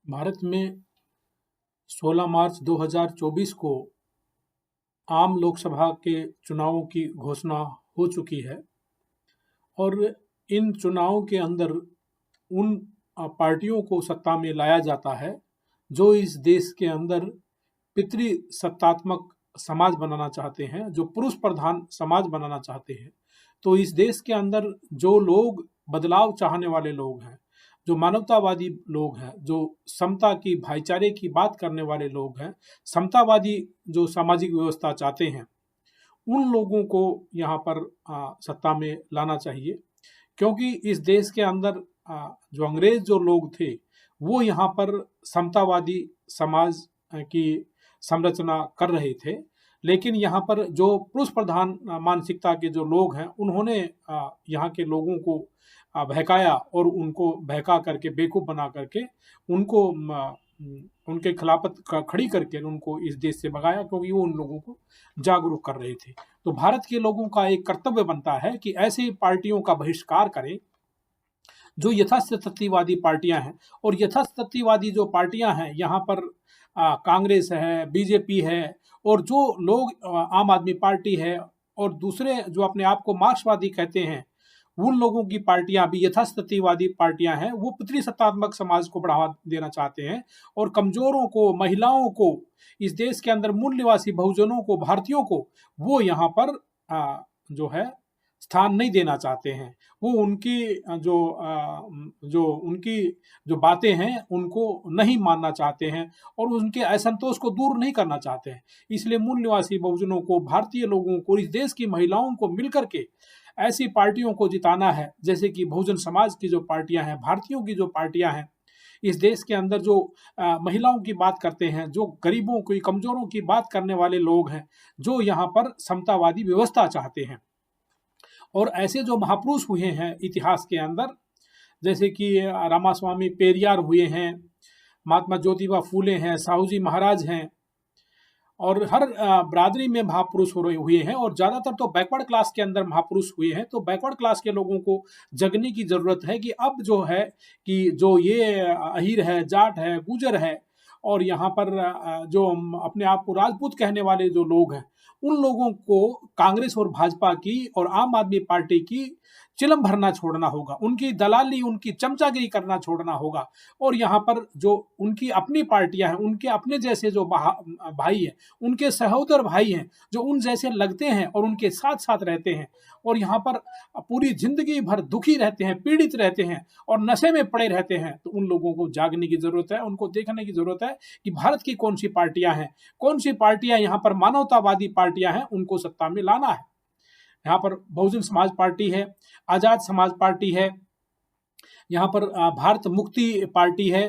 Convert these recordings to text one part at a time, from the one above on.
भारत में 16 मार्च 2024 को आम लोकसभा के चुनावों की घोषणा हो चुकी है और इन चुनावों के अंदर उन पार्टियों को सत्ता में लाया जाता है जो इस देश के अंदर पितृसत्तात्मक समाज बनाना चाहते हैं, जो पुरुष प्रधान समाज बनाना चाहते हैं। तो इस देश के अंदर जो लोग बदलाव चाहने वाले लोग हैं, जो मानवतावादी लोग हैं, जो समता की, भाईचारे की बात करने वाले लोग हैं, समतावादी जो सामाजिक व्यवस्था चाहते हैं, उन लोगों को यहाँ पर सत्ता में लाना चाहिए। क्योंकि इस देश के अंदर जो अंग्रेज जो लोग थे वो यहाँ पर समतावादी समाज की संरचना कर रहे थे, लेकिन यहाँ पर जो पुरुष प्रधान मानसिकता के जो लोग हैं उन्होंने यहाँ के लोगों को बहकाया और उनको बहका करके बेवकूफ़ बना करके उनको उनके खिलाफत खड़ी करके उनको इस देश से भगाया, क्योंकि वो उन लोगों को जागरूक कर रहे थे। तो भारत के लोगों का एक कर्तव्य बनता है कि ऐसी पार्टियों का बहिष्कार करें जो यथास्थितिवादी पार्टियां हैं। और यथास्थितिवादी जो पार्टियां हैं यहाँ पर कांग्रेस है, बीजेपी है और जो लोग आम आदमी पार्टी है और दूसरे जो अपने आप को मार्क्सवादी कहते हैं, उन लोगों की पार्टियां भी यथास्थितिवादी पार्टियां हैं। वो पितृसत्तात्मक समाज को बढ़ावा देना चाहते हैं और कमजोरों को, महिलाओं को, इस देश के अंदर मूल निवासी बहुजनों को, भारतीयों को वो यहाँ पर जो है स्थान नहीं देना चाहते हैं। वो उनकी जो उनकी जो बातें हैं उनको नहीं मानना चाहते हैं और उनके असंतोष को दूर नहीं करना चाहते हैं। इसलिए मूल निवासी बहुजनों को, भारतीय लोगों को, इस देश की महिलाओं को मिलकर के ऐसी पार्टियों को जिताना है, जैसे कि बहुजन समाज की जो पार्टियां हैं, भारतीयों की जो पार्टियां हैं, इस देश के अंदर जो महिलाओं की बात करते हैं, जो गरीबों की, कमजोरों की बात करने वाले लोग हैं, जो यहाँ पर समतावादी व्यवस्था चाहते हैं। और ऐसे जो महापुरुष हुए हैं इतिहास के अंदर, जैसे कि रामास्वामी पेरियार हुए हैं, महात्मा ज्योतिबा फूले हैं, साहू जी महाराज हैं, और हर बिरादरी में महापुरुष हुए हैं और ज़्यादातर तो बैकवर्ड क्लास के अंदर महापुरुष हुए हैं। तो बैकवर्ड क्लास के लोगों को जगने की ज़रूरत है कि अब जो है कि जो ये अहीर है, जाट है, गुजर है और यहाँ पर जो अपने आप को राजपूत कहने वाले जो लोग हैं, उन लोगों को कांग्रेस और भाजपा की और आम आदमी पार्टी की चिलम भरना छोड़ना होगा, उनकी दलाली, उनकी चमचागिरी करना छोड़ना होगा। और यहाँ पर जो उनकी अपनी पार्टियां हैं, उनके अपने जैसे जो भाई हैं, उनके सहोदर भाई हैं, जो उन जैसे लगते हैं और उनके साथ साथ रहते हैं और यहाँ पर पूरी जिंदगी भर दुखी रहते हैं, पीड़ित रहते हैं और नशे में पड़े रहते हैं, तो उन लोगों को जागने की जरूरत है। उनको देखने की जरूरत है कि भारत की कौन सी पार्टियां हैं, कौन सी पार्टियां यहाँ पर मानवतावादी पार्टियां हैं, उनको सत्ता में लाना है। यहाँ पर बहुजन समाज पार्टी है, आजाद समाज पार्टी है, यहाँ पर भारत मुक्ति पार्टी है,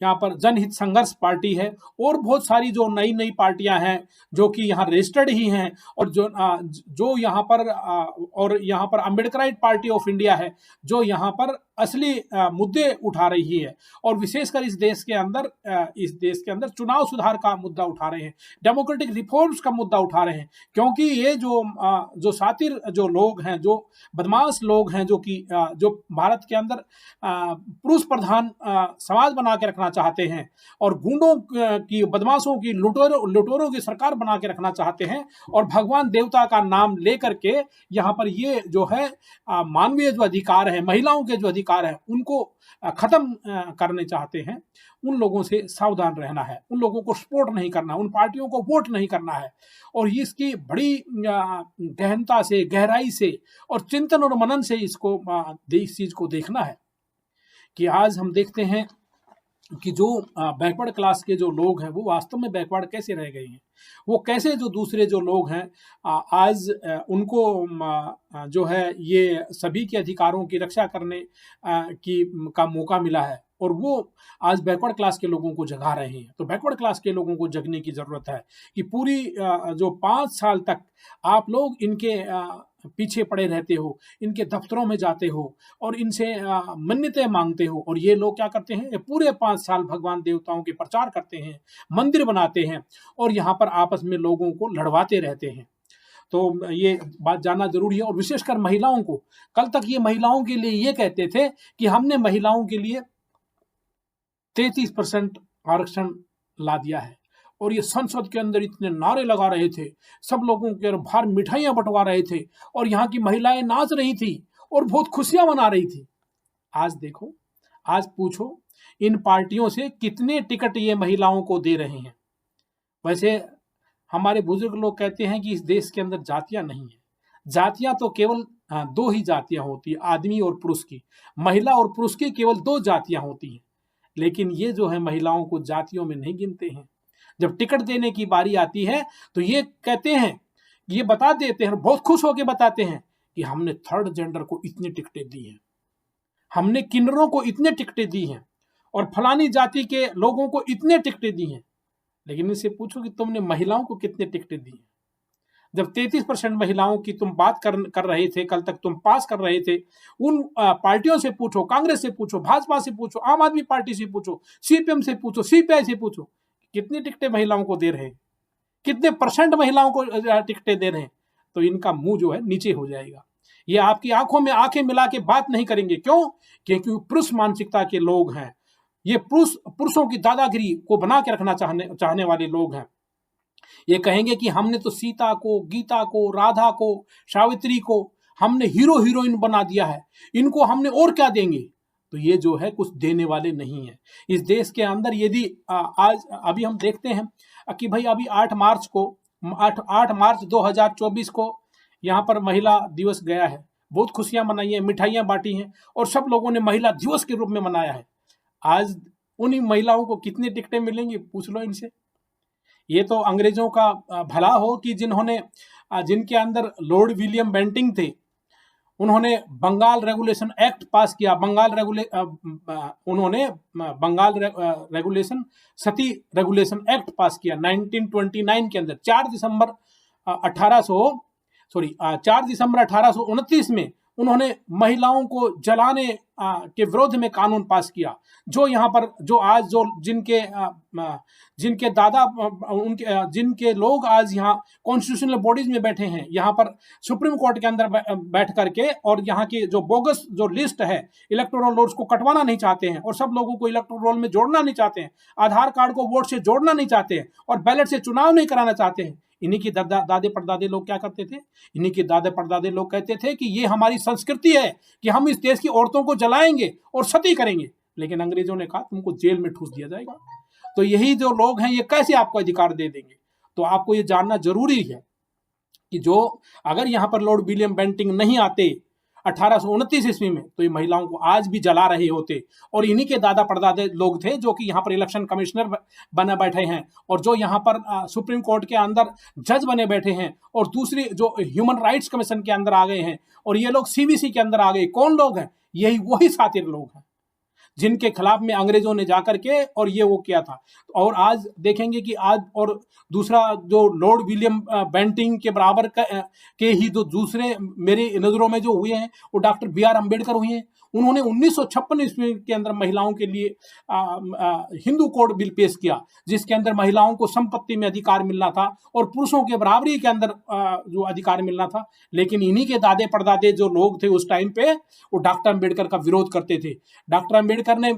यहाँ पर जनहित संघर्ष पार्टी है और बहुत सारी जो नई नई पार्टियां हैं जो कि यहाँ रजिस्टर्ड ही हैं और जो यहाँ पर और यहाँ पर अम्बेडकराइट पार्टी ऑफ इंडिया है जो यहाँ पर असली मुद्दे उठा रही है और विशेषकर इस देश के अंदर चुनाव सुधार का मुद्दा उठा रहे हैं, डेमोक्रेटिक रिफॉर्म्स का मुद्दा उठा रहे हैं। क्योंकि ये जो सातिर जो लोग हैं, जो बदमाश लोग हैं, जो भारत के अंदर पुरुष प्रधान समाज बना के रखना चाहते हैं और गुंडों की, बदमाशों की, लुटेरों की सरकार बना के रखना चाहते हैं और भगवान देवता का नाम लेकर के यहाँ पर ये जो है मानवीय जो अधिकार है, महिलाओं के जो अधिकार है, उनको खत्म करने चाहते हैं। उन लोगों से सावधान रहना है, उन लोगों को सपोर्ट नहीं करना, उन पार्टियों को वोट नहीं करना है। और इसकी बड़ी गहनता से, गहराई से और चिंतन और मनन से इस चीज को देखना है कि आज हम देखते हैं कि जो बैकवर्ड क्लास के जो लोग हैं वो वास्तव में बैकवर्ड कैसे रह गए हैं, वो कैसे जो दूसरे जो लोग हैं आज उनको जो है ये सभी के अधिकारों की रक्षा करने का मौका मिला है और वो आज बैकवर्ड क्लास के लोगों को जगा रहे हैं। तो बैकवर्ड क्लास के लोगों को जगने की ज़रूरत है कि पूरी जो 5 साल तक आप लोग इनके पीछे पड़े रहते हो, इनके दफ्तरों में जाते हो और इनसे मन्नतें मांगते हो और ये लोग क्या करते हैं, पूरे 5 साल भगवान देवताओं के प्रचार करते हैं, मंदिर बनाते हैं और यहाँ पर आपस में लोगों को लड़वाते रहते हैं। तो ये बात जानना जरूरी है और विशेषकर महिलाओं को। कल तक ये महिलाओं के लिए ये कहते थे कि हमने महिलाओं के लिए 33% आरक्षण ला दिया है। और ये संसद के अंदर इतने नारे लगा रहे थे, सब लोगों के बाहर मिठाइयां बंटवा रहे थे, और यहाँ की महिलाएं नाच रही थी और बहुत खुशियां मना रही थी। आज देखो, आज पूछो इन पार्टियों से कितने टिकट ये महिलाओं को दे रहे हैं। वैसे हमारे बुजुर्ग लोग कहते हैं कि इस देश के अंदर जातियां नहीं है। जातियां तो केवल दो ही जातियां होती है, आदमी और पुरुष की। महिला और पुरुष की केवल दो जातियां होती हैं। लेकिन ये जो है महिलाओं को जातियों में नहीं गिनते हैं। जब टिकट देने की बारी आती है तो ये कहते हैं, ये बता देते हैं, बहुत खुश होकर बताते हैं कि हमने थर्ड जेंडर को इतनी टिकटें दी हैं, हमने किन्नरों को इतने टिकटें दी हैं, और फलानी जाति के लोगों को इतने टिकटें दी हैं। लेकिन इनसे पूछो कि तुमने महिलाओं को कितने टिकटें दी हैं? जब 33% महिलाओं की तुम बात कर रहे थे, कल तक तुम पास कर रहे थे, उन पार्टियों से पूछो, कांग्रेस से पूछो, भाजपा से पूछो, आम आदमी पार्टी से पूछो, सीपीएम से पूछो, सीपीआई से पूछो, कितनी टिकटें महिलाओं को दे रहे हैं, कितने परसेंट महिलाओं को टिकटें दे रहे हैं। तो इनका मुंह जो है नीचे हो जाएगा। ये आपकी आंखों में आंखें मिला के बात नहीं करेंगे। क्यों? क्योंकि पुरुष मानसिकता के लोग हैं। ये पुरुषों की दादागिरी को बना के रखना चाहने वाले लोग हैं। ये कहेंगे कि हमने तो सीता को, गीता को, राधा को, सावित्री को हमने हीरो हीरोइन बना दिया है, इनको हमने और क्या देंगे। तो ये जो है कुछ देने वाले नहीं है। इस देश के अंदर यदि आज अभी हम देखते हैं कि भाई अभी 8 मार्च 2024 को यहाँ पर महिला दिवस गया है। बहुत खुशियां मनाई हैं, मिठाइयां बांटी हैं, और सब लोगों ने महिला दिवस के रूप में मनाया है। आज उन्हीं महिलाओं को कितनी टिकटें मिलेंगी, पूछ लो इनसे। ये तो अंग्रेजों का भला हो कि जिनके अंदर लॉर्ड विलियम बेंटिंग थे, उन्होंने बंगाल रेगुलेशन एक्ट पास किया। उन्होंने बंगाल रेगुलेशन, सती रेगुलेशन एक्ट पास किया 1929 के अंदर। 4 दिसंबर 1829 में उन्होंने महिलाओं को जलाने के विरोध में कानून पास किया। जो यहाँ पर जिनके लोग आज यहाँ कॉन्स्टिट्यूशनल बॉडीज में बैठे हैं, यहाँ पर सुप्रीम कोर्ट के अंदर बैठ करके, और यहाँ की जो बोगस जो लिस्ट है इलेक्टोरल रोल्स को कटवाना नहीं चाहते हैं, और सब लोगों को इलेक्टोरल रोल में जोड़ना नहीं चाहते हैं, आधार कार्ड को वोट से जोड़ना नहीं चाहते हैं, और बैलेट से चुनाव नहीं कराना चाहते हैं। इन्हीं के दादे परदादे लोग क्या करते थे? इन्हीं के दादे परदादे लोग कहते थे कि ये हमारी संस्कृति है कि हम इस देश की औरतों को जलाएंगे और सती करेंगे। लेकिन अंग्रेजों ने कहा तुमको जेल में ठूस दिया जाएगा। तो यही जो लोग हैं, ये कैसे आपको अधिकार दे देंगे? तो आपको ये जानना जरूरी है कि अगर यहाँ पर लॉर्ड विलियम बेंटिंग नहीं आते 1829 ईस्वी में, तो ये महिलाओं को आज भी जला रहे होते। और इन्हीं के दादा परदादे लोग थे जो कि यहाँ पर इलेक्शन कमिश्नर बने बैठे हैं, और जो यहाँ पर सुप्रीम कोर्ट के अंदर जज बने बैठे हैं, और दूसरी जो ह्यूमन राइट्स कमीशन के अंदर आ गए हैं, और ये लोग सीबीसी के अंदर आ गए। कौन लोग हैं? यही वही सातिर लोग हैं जिनके खिलाफ में अंग्रेजों ने जाकर के और ये वो किया था। और आज देखेंगे कि आज, और दूसरा जो लॉर्ड विलियम बेंटिंग के बराबर के ही जो दूसरे मेरी नज़रों में जो हुए हैं, वो डॉक्टर बी आर अम्बेडकर हुए हैं। उन्होंने 1956 ईस्वी के अंदर महिलाओं के लिए हिंदू कोड बिल पेश किया, जिसके अंदर महिलाओं को संपत्ति में अधिकार मिलना था और पुरुषों के बराबरी के अंदर जो अधिकार मिलना था। लेकिन इन्हीं के दादे परदादे जो लोग थे उस टाइम पे, वो डॉक्टर अम्बेडकर का विरोध करते थे। डॉक्टर अम्बेडकर ने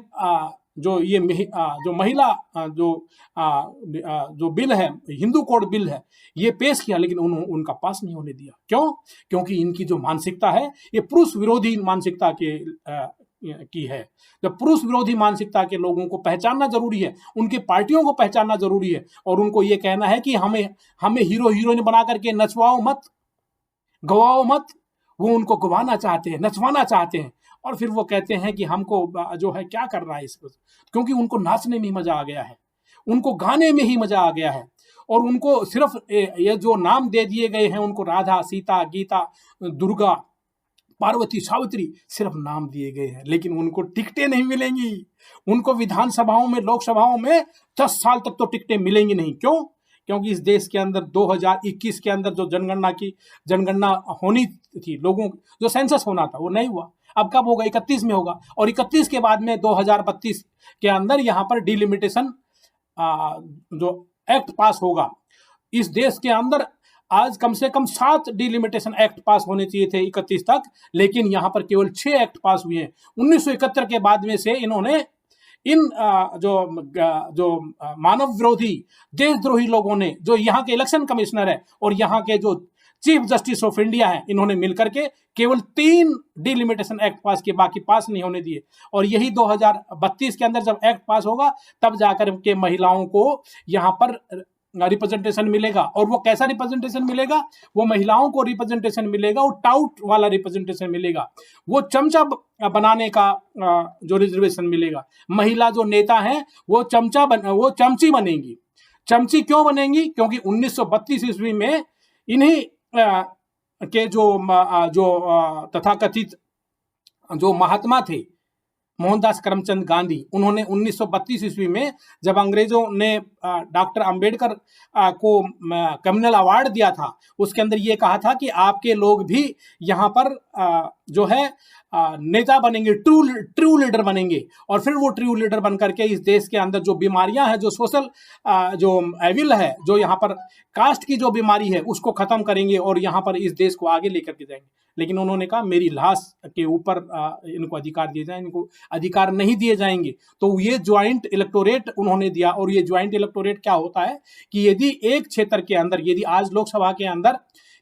जो महिला जो बिल है, हिंदू कोड बिल है, ये पेश किया, लेकिन उनका पास नहीं होने दिया। क्यों? क्योंकि इनकी जो मानसिकता है, ये पुरुष विरोधी मानसिकता की है। जब पुरुष विरोधी मानसिकता के लोगों को पहचानना जरूरी है, उनकी पार्टियों को पहचानना जरूरी है, और उनको ये कहना है कि हमें हीरो हीरोइन बना करके नचवाओ मत, गवाओ मत। वो उनको गवाना चाहते हैं, नचवाना चाहते हैं, और फिर वो कहते हैं कि हमको जो है क्या कर रहा है इसको, क्योंकि उनको नाचने में ही मजा आ गया है, उनको गाने में ही मजा आ गया है, और उनको सिर्फ ये जो नाम दे दिए गए हैं, उनको राधा, सीता, गीता, दुर्गा, पार्वती, सावित्री सिर्फ नाम दिए गए हैं, लेकिन उनको टिकटें नहीं मिलेंगी। उनको विधानसभाओं में, लोकसभाओं में 10 साल तक तो टिकटें मिलेंगी नहीं। क्यों? क्योंकि इस देश के अंदर 2021 के अंदर जो जनगणना होनी थी, लोगों जो सेंसस होना था, वो नहीं हुआ। अब कब होगा? 31 में होगा, और 31 के बाद में 2032 के अंदर यहाँ पर डिलिमिटेशन जो एक्ट पास होगा। इस देश के अंदर आज कम से कम 7 डिलिमिटेशन एक्ट पास होने चाहिए थे 31 तक, लेकिन यहाँ पर केवल 6 एक्ट पास हुए हैं। 1971 के बाद में से इन्होंने इन जो मानव विरोधी देशद्रोही लोगों ने, जो यहाँ के इलेक्शन कमिश्नर है और यहाँ के जो चीफ जस्टिस ऑफ इंडिया है, इन्होंने मिलकर के केवल 3 डिलिमिटेशन एक्ट पास किए, बाकी पास नहीं होने दिए। और यही 2032 के अंदर जब एक्ट पास होगा तब जाकर के महिलाओं को यहाँ पर रिप्रेजेंटेशन मिलेगा। और वो कैसा रिप्रेजेंटेशन मिलेगा? वो महिलाओं को रिप्रेजेंटेशन मिलेगा, वो टाउट वाला रिप्रेजेंटेशन मिलेगा, वो चमचा बनाने का जो रिजर्वेशन मिलेगा। महिला जो नेता हैं वो वो चमची बनेंगी। चमची क्यों बनेंगी? क्योंकि 1932 ईस्वी में इन्हीं के जो तथाकथित जो महात्मा थे, मोहनदास करमचंद गांधी, उन्होंने 1932 ईस्वी में जब अंग्रेजों ने डॉक्टर अंबेडकर को कम्युनल अवार्ड दिया था, उसके अंदर ये कहा था कि आपके लोग भी यहाँ पर जो है नेता बनेंगे, ट्रू लीडर बनेंगे। और फिर वो ट्रू लीडर बन करके इस देश के अंदर जो बीमारियां हैं, जो सोशल जो एविल है, जो यहाँ पर कास्ट की जो बीमारी है, उसको खत्म करेंगे और यहाँ पर इस देश को आगे लेकर के जाएंगे। लेकिन उन्होंने कहा मेरी लाश के ऊपर इनको अधिकार दिए जाए, इनको अधिकार नहीं दिए जाएंगे। तो ये ज्वाइंट इलेक्टोरेट उन्होंने दिया। और ये ज्वाइंट इलेक्टोरेट क्या होता है कि यदि एक क्षेत्र के अंदर, यदि आज लोकसभा के अंदर,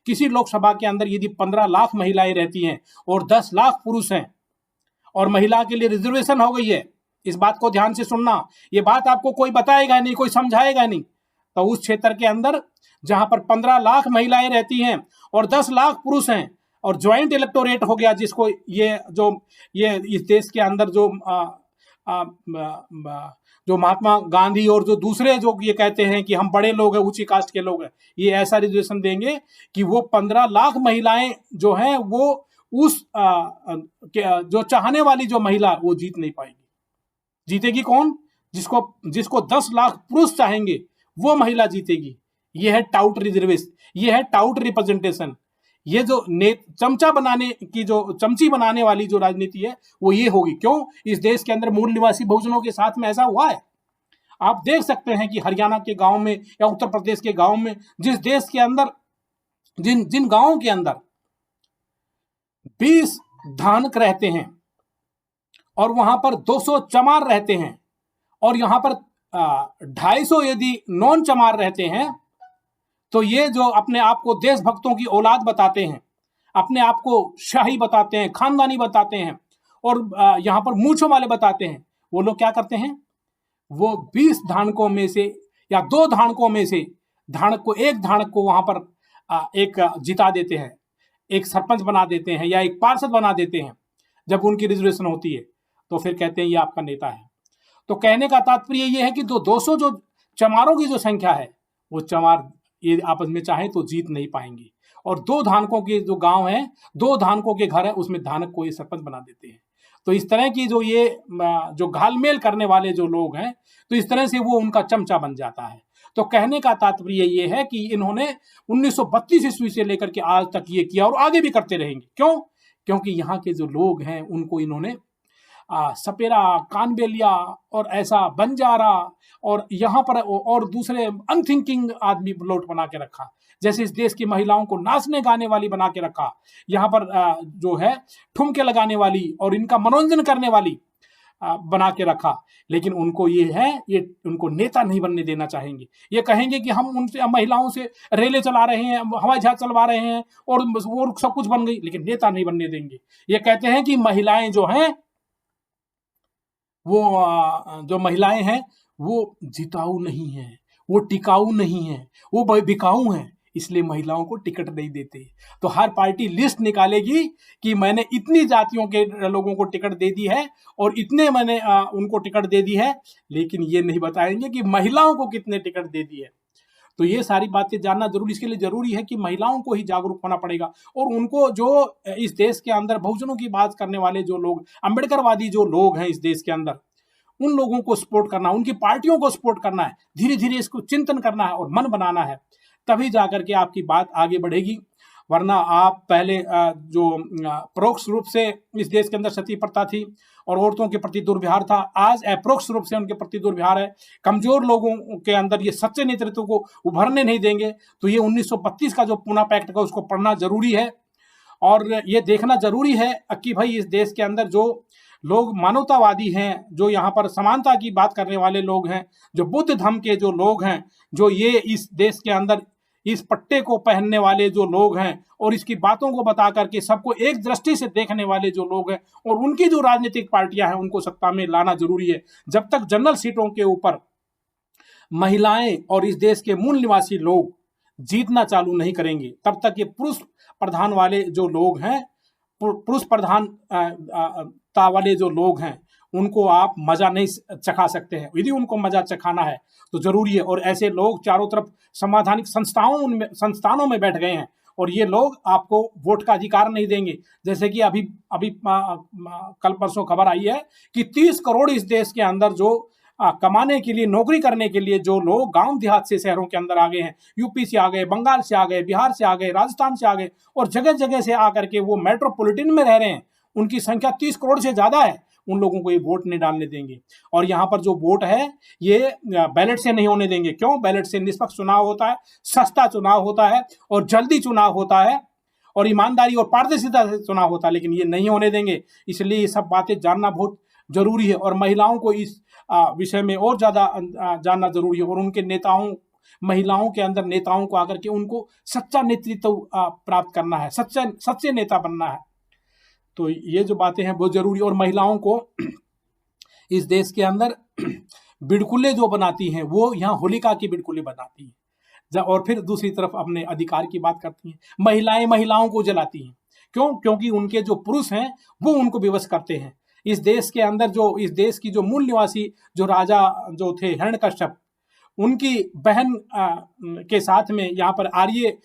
किसी लोकसभा के अंदर यदि 15 लाख महिलाएं रहती हैं और 10 लाख पुरुष हैं और महिला के लिए रिजर्वेशन हो गई है, इस बात को ध्यान से सुनना, ये बात आपको कोई बताएगा नहीं, कोई समझाएगा नहीं। तो उस क्षेत्र के अंदर जहां पर 15 लाख महिलाएं रहती हैं और 10 लाख पुरुष हैं और ज्वाइंट इलेक्टोरेट हो गया, जिसको ये इस देश के अंदर जो महात्मा गांधी और जो दूसरे जो ये कहते हैं कि हम बड़े लोग हैं, ऊंची कास्ट के लोग हैं, ये ऐसा रिजर्वेशन देंगे कि वो 15 लाख महिलाएं जो हैं वो उस जो चाहने वाली जो महिला, वो जीत नहीं पाएगी। जीतेगी कौन? जिसको 10 लाख पुरुष चाहेंगे वो महिला जीतेगी। ये है टाउट रिजर्वेशन, ये है टाउट रिप्रेजेंटेशन। ये जो चमचा बनाने की, जो चमची बनाने वाली जो राजनीति है, वो ये होगी। क्यों? इस देश के अंदर मूल निवासी बहुजनों के साथ में ऐसा हुआ है। आप देख सकते हैं कि हरियाणा के गांव में या उत्तर प्रदेश के गांव में, जिस देश के अंदर जिन गांवों के अंदर 20 धानक रहते हैं और वहां पर 200 चमार रहते हैं और यहां पर 250 यदि नॉन चमार रहते हैं, तो ये जो अपने आप को देशभक्तों की औलाद बताते हैं, अपने आप को शाही बताते हैं, खानदानी बताते हैं और यहाँ पर मूंछों वाले बताते हैं, वो लोग क्या करते हैं? वो 20 धानकों में से या 2 धानकों में से एक धानक को वहां पर एक जिता देते हैं, एक सरपंच बना देते हैं या एक पार्षद बना देते हैं। जब उनकी रिजर्वेशन होती है तो फिर कहते हैं ये आपका नेता है। तो कहने का तात्पर्य ये है कि 200 जो चमारों की जो संख्या है, वो चमार ये आपस में चाहे तो जीत नहीं पाएंगे। और 2 धानकों के जो गांव है, 2 धानकों के घर है, उसमें धानक को ये सरपंच बना देते हैं। तो इस तरह की जो घालमेल करने वाले जो लोग हैं, तो इस तरह से वो उनका चमचा बन जाता है। तो कहने का तात्पर्य ये है कि इन्होंने 1932 ईस्वी से लेकर के आज तक ये किया और आगे भी करते रहेंगे। क्यों? क्योंकि यहाँ के जो लोग हैं उनको इन्होंने सपेरा, कानबेलिया और ऐसा बंजारा और यहाँ पर और दूसरे अनथिंकिंग आदमी लोट बना के रखा। जैसे इस देश की महिलाओं को नाचने गाने वाली बना के रखा, यहाँ पर जो है ठुमके लगाने वाली और इनका मनोरंजन करने वाली बना के रखा। लेकिन उनको ये उनको नेता नहीं बनने देना चाहेंगे। ये कहेंगे कि हम उनसे, महिलाओं से रेले चला रहे हैं, हवाई जहाज चलवा रहे हैं और वो सब कुछ बन गई, लेकिन नेता नहीं बनने देंगे। ये कहते हैं कि महिलाएं जो हैं, वो जो महिलाएं हैं वो जिताऊ नहीं है, वो टिकाऊ नहीं है, वो बिकाऊ हैं, इसलिए महिलाओं को टिकट नहीं देते। तो हर पार्टी लिस्ट निकालेगी कि मैंने इतनी जातियों के लोगों को टिकट दे दी है और इतने मैंने उनको टिकट दे दी है, लेकिन ये नहीं बताएंगे कि महिलाओं को कितने टिकट दे दी है। तो ये सारी बातें जानना जरूरी, इसके लिए जरूरी है कि महिलाओं को ही जागरूक होना पड़ेगा और उनको, जो इस देश के अंदर बहुजनों की बात करने वाले जो लोग, अम्बेडकरवादी जो लोग हैं इस देश के अंदर, उन लोगों को सपोर्ट करना, उनकी पार्टियों को सपोर्ट करना है, धीरे धीरे इसको चिंतन करना है और मन बनाना है, तभी जाकर के आपकी बात आगे बढ़ेगी। वरना आप पहले जो परोक्ष रूप से इस देश के अंदर सती प्रथा थी और औरतों के प्रति दुर्व्यवहार था, आज अप्रोक्ष रूप से उनके प्रति दुर्व्यवहार है। कमजोर लोगों के अंदर ये सच्चे नेतृत्व को उभरने नहीं देंगे। तो ये 1932 का जो पूना पैक्ट का, उसको पढ़ना जरूरी है और ये देखना जरूरी है कि भाई इस देश के अंदर जो लोग मानवतावादी हैं, जो यहाँ पर समानता की बात करने वाले लोग हैं, जो बुद्ध धर्म के जो लोग हैं, जो ये इस देश के अंदर इस पट्टे को पहनने वाले जो लोग हैं और इसकी बातों को बता करके सबको एक दृष्टि से देखने वाले जो लोग हैं, और उनकी जो राजनीतिक पार्टियां हैं उनको सत्ता में लाना जरूरी है। जब तक जनरल सीटों के ऊपर महिलाएं और इस देश के मूल निवासी लोग जीतना चालू नहीं करेंगे, तब तक ये पुरुष प्रधान वाले जो लोग हैं, पुरुष प्रधानता वाले जो लोग हैं, उनको आप मजा नहीं चखा सकते हैं। यदि उनको मजा चखाना है तो जरूरी है, और ऐसे लोग चारों तरफ संवैधानिक संस्थानों में बैठ गए हैं, और ये लोग आपको वोट का अधिकार नहीं देंगे। जैसे कि अभी अभी कल परसों खबर आई है कि 30 करोड़ इस देश के अंदर जो कमाने के लिए, नौकरी करने के लिए जो लोग गांव देहात से शहरों के अंदर आ गए हैं, यूपी से आ गए, बंगाल से आ गए, बिहार से आ गए, राजस्थान से आ गए, और जगह जगह से आकर के वो मेट्रोपॉलिटन में रह रहे हैं, उनकी संख्या 30 करोड़ से ज्यादा है। उन लोगों को ये वोट नहीं डालने देंगे। और यहाँ पर जो वोट है ये बैलेट से नहीं होने देंगे। क्यों? बैलेट से निष्पक्ष चुनाव होता है, सस्ता चुनाव होता है, और जल्दी चुनाव होता है, और ईमानदारी और पारदर्शिता से चुनाव होता है, लेकिन ये नहीं होने देंगे। इसलिए ये सब बातें जानना बहुत जरूरी है, और महिलाओं को इस विषय में और ज्यादा जानना जरूरी है, और उनके नेताओं, महिलाओं के अंदर नेताओं को आकर के उनको सच्चा नेतृत्व प्राप्त करना है, सच्चे नेता बनना है। तो ये जो बातें हैं बहुत जरूरी, और महिलाओं को इस देश के अंदर बिड़कुले जो बनाती हैं वो यहाँ होलिका की बिड़कुले बनाती हैं, और फिर दूसरी तरफ अपने अधिकार की बात करती हैं। महिलाएं महिलाओं को जलाती हैं। क्यों? क्योंकि उनके जो पुरुष हैं वो उनको विवश करते हैं। इस देश के अंदर जो इस देश की जो मूल निवासी जो राजा जो थे हिरण्यकश्यप, उनकी बहन के साथ में यहाँ पर आर्य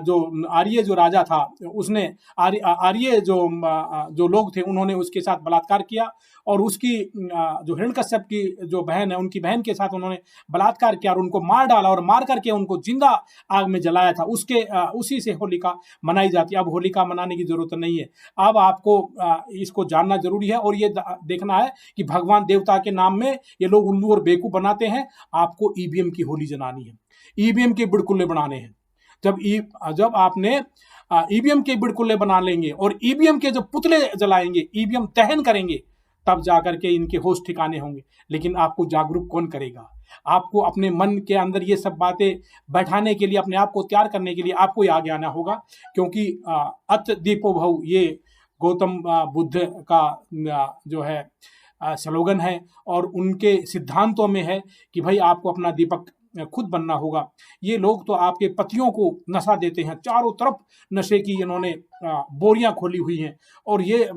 जो राजा था, उसने आर्य जो लोग थे उन्होंने उसके साथ बलात्कार किया, और उसकी जो हिरण्यकश्यप की जो बहन है उनकी बहन के साथ उन्होंने बलात्कार किया और उनको मार डाला, और मार करके उनको जिंदा आग में जलाया था। उसी से होलिका मनाई जाती है। अब होलिका मनाने की जरूरत नहीं है। अब आपको इसको जानना जरूरी है, और ये देखना है कि भगवान देवता के नाम में ये लोग उल्लू और बेवकूफ बनाते हैं। आपको ईवीएम की होली जलानी है, ईवीएम के बिड़कुल्ले बनाने हैं। जब आपने ईवीएम के बिड़कुल्ले बना लेंगे और ईवीएम के जब पुतले जलाएंगे, ईवीएम दहन करेंगे, तब जाकर के इनके होश ठिकाने होंगे। लेकिन आपको जागरूक कौन करेगा? आपको अपने मन के अंदर ये सब बातें बैठाने के लिए, अपने आप को तैयार करने के लिए आपको ही आगे आना होगा। क्योंकि अत दीपो भव ये गौतम बुद्ध का जो है स्लोगन है, और उनके सिद्धांतों में है कि भाई आपको अपना दीपक खुद बनना होगा। ये लोग तो आपके पतियों को नशा देते हैं, चारों तरफ नशे की इन्होंने बोरियां खोली हुई हैं, और ये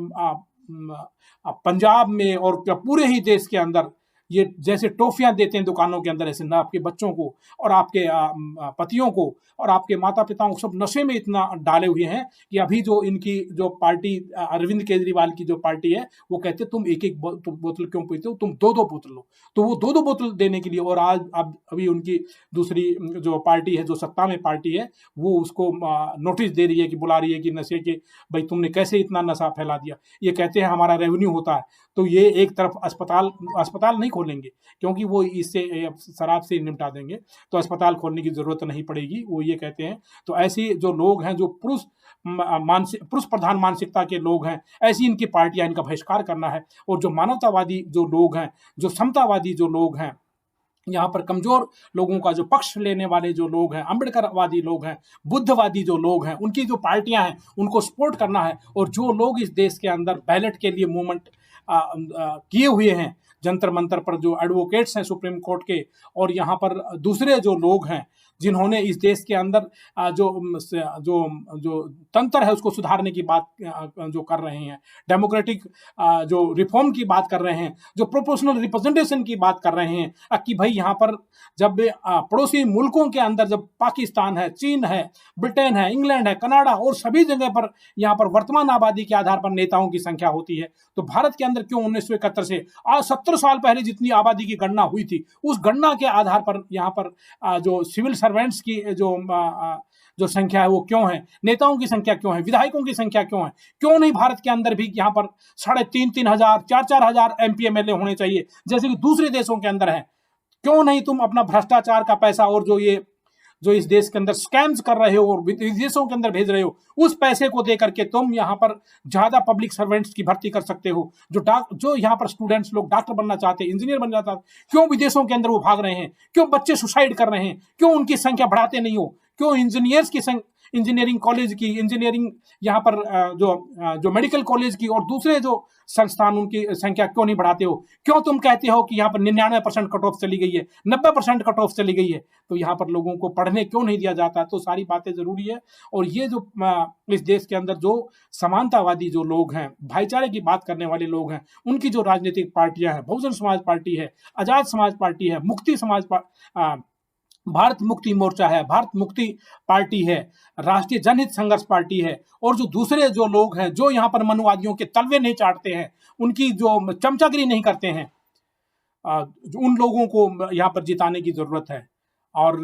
पंजाब में और पूरे ही देश के अंदर ये जैसे टॉफियां देते हैं दुकानों के अंदर, ऐसे ना आपके बच्चों को और आपके पतियों को और आपके माता पिताओं को सब नशे में इतना डाले हुए हैं कि अभी जो इनकी जो पार्टी अरविंद केजरीवाल की जो पार्टी है वो कहते तुम एक एक बोतल क्यों पीते हो, तुम दो दो बोतल लो। तो वो दो बोतल देने के लिए, और आज अब अभी उनकी दूसरी जो पार्टी है, जो सत्ता में पार्टी है, वो उसको नोटिस दे रही है कि बुला रही है कि नशे के भाई तुमने कैसे इतना नशा फैला दिया। ये कहते हैं हमारा रेवेन्यू होता है। तो ये एक तरफ अस्पताल नहीं खोलेंगे, क्योंकि वो इससे शराब से निपटा देंगे, तो अस्पताल खोलने की जरूरत नहीं पड़ेगी, वो ये कहते हैं। तो ऐसे जो लोग हैं, जो पुरुष प्रधान मानसिकता के लोग हैं, ऐसी इनकी पार्टियां, इनका बहिष्कार करना है। और जो मानवतावादी जो लोग हैं, जो समतावादी जो लोग हैं, यहाँ पर कमजोर लोगों का जो पक्ष लेने वाले जो लोग हैं, अम्बेडकरवादी लोग हैं, बुद्धवादी जो लोग हैं, उनकी जो पार्टियां हैं उनको सपोर्ट करना है। और जो लोग इस देश के अंदर बैलेट के लिए मूवमेंट किए हुए हैं, जंतर मंतर पर जो एडवोकेट्स हैं सुप्रीम कोर्ट के, और यहाँ पर दूसरे जो लोग हैं जिन्होंने इस देश के अंदर जो तंत्र है उसको सुधारने की बात जो कर रहे हैं, डेमोक्रेटिक जो रिफॉर्म की बात कर रहे हैं, जो प्रोपोर्शनल रिप्रेजेंटेशन की बात कर रहे हैं, कि भाई यहाँ पर जब पड़ोसी मुल्कों के अंदर जब पाकिस्तान है, चीन है, ब्रिटेन है, इंग्लैंड है, कनाडा और सभी जगह पर यहाँ पर वर्तमान आबादी के आधार पर नेताओं की संख्या होती है, तो भारत के अंदर क्यों 1971 से आज 70 साल पहले जितनी आबादी की गणना हुई थी, उस गणना के आधार पर यहाँ पर जो सिविल सर्वेंट्स की जो संख्या है वो क्यों है, नेताओं की संख्या क्यों है, विधायकों की संख्या क्यों है? क्यों नहीं भारत के अंदर भी यहाँ पर 3,500 हजार 4,4 हजार MP MLA होने चाहिए, जैसे कि दूसरे देशों के अंदर है? क्यों नहीं तुम अपना भ्रष्टाचार का पैसा और जो इस देश के अंदर स्कैम्स कर रहे हो और विदेशों के अंदर भेज रहे हो, उस पैसे को दे करके तुम यहाँ पर ज्यादा पब्लिक सर्वेंट्स की भर्ती कर सकते हो। जो यहाँ पर स्टूडेंट्स लोग डॉक्टर बनना चाहते हैं, इंजीनियर बनना चाहते हैं, क्यों विदेशों के अंदर वो भाग रहे हैं? क्यों बच्चे सुसाइड कर रहे हैं? क्यों उनकी संख्या बढ़ाते नहीं हो? क्यों इंजीनियरिंग कॉलेज की, इंजीनियरिंग यहाँ पर जो मेडिकल कॉलेज की और दूसरे जो संस्थान, उनकी संख्या क्यों नहीं बढ़ाते हो? क्यों तुम कहते हो कि यहाँ पर 99% कट ऑफ चली गई है, 90% कट ऑफ चली गई है? तो यहाँ पर लोगों को पढ़ने क्यों नहीं दिया जाता? तो सारी बातें जरूरी है। और ये जो इस देश के अंदर जो समानतावादी जो लोग हैं, भाईचारे की बात करने वाले लोग हैं, उनकी जो राजनीतिक पार्टियां हैं, बहुजन समाज पार्टी है, आजाद समाज पार्टी है, भारत मुक्ति मोर्चा है, भारत मुक्ति पार्टी है, राष्ट्रीय जनहित संघर्ष पार्टी है, और जो दूसरे जो लोग हैं जो यहाँ पर मनुवादियों के तलवे नहीं चाटते हैं, उनकी जो चमचागिरी नहीं करते हैं, उन लोगों को यहाँ पर जिताने की जरूरत है। और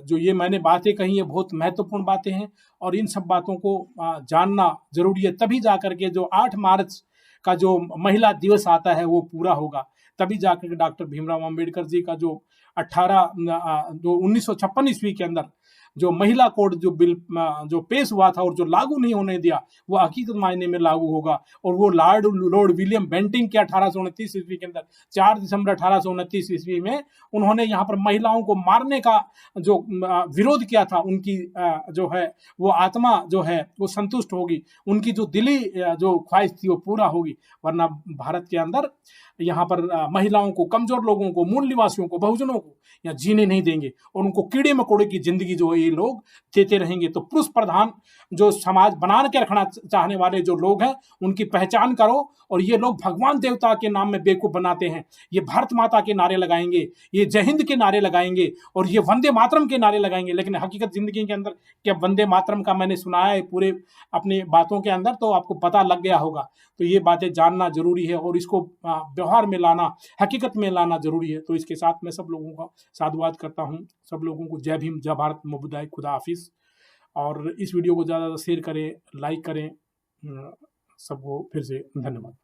जो ये मैंने बातें कही है, बहुत महत्वपूर्ण बातें हैं और इन सब बातों को जानना जरूरी है। तभी जाकर के जो 8 मार्च का जो महिला दिवस आता है वो पूरा होगा। तभी जाकर के डॉक्टर भीमराव अंबेडकर जी का जो 1956 ईस्वी के अंदर जो महिला कोड जो बिल जो पेश हुआ था और जो लागू नहीं होने दिया, वो हकीकत मायने में लागू होगा। और वो लॉर्ड विलियम बेंटिंग के 1829 ईस्वी के अंदर 4 दिसंबर 1829 ईस्वी में उन्होंने यहाँ पर महिलाओं को मारने का जो विरोध किया था, उनकी जो है वो आत्मा जो है वो संतुष्ट होगी, उनकी जो दिली जो ख्वाहिश थी वो पूरा होगी। वरना भारत के अंदर यहाँ पर महिलाओं को, कमजोर लोगों को, मूल निवासियों को, बहुजनों को यहाँ जीने नहीं देंगे और उनको कीड़े मकोड़े की जिंदगी जो ये लोग देते रहेंगे। तो पुरुष प्रधान जो समाज बना के रखना चाहने वाले जो लोग हैं, उनकी पहचान करो। और ये लोग भगवान देवता के नाम में बेवकूफ बनाते हैं। ये भारत माता के नारे लगाएंगे, ये जय हिंद के नारे लगाएंगे और ये वंदे मातरम के नारे लगाएंगे, लेकिन हकीकत जिंदगी के अंदर क्या वंदे मातरम का मैंने सुनाया है पूरे अपनी बातों के अंदर, तो आपको पता लग गया होगा। तो ये बातें जानना जरूरी है और इसको व्यवहार में लाना, हकीकत में लाना जरूरी है। तो इसके साथ मैं सब लोगों का साधुवाद करता हूँ। सब लोगों को जय भीम, जय भारत, मुबुदाय, खुदा हाफिज। और इस वीडियो को ज़्यादा शेयर करें, लाइक करें। सबको फिर से धन्यवाद।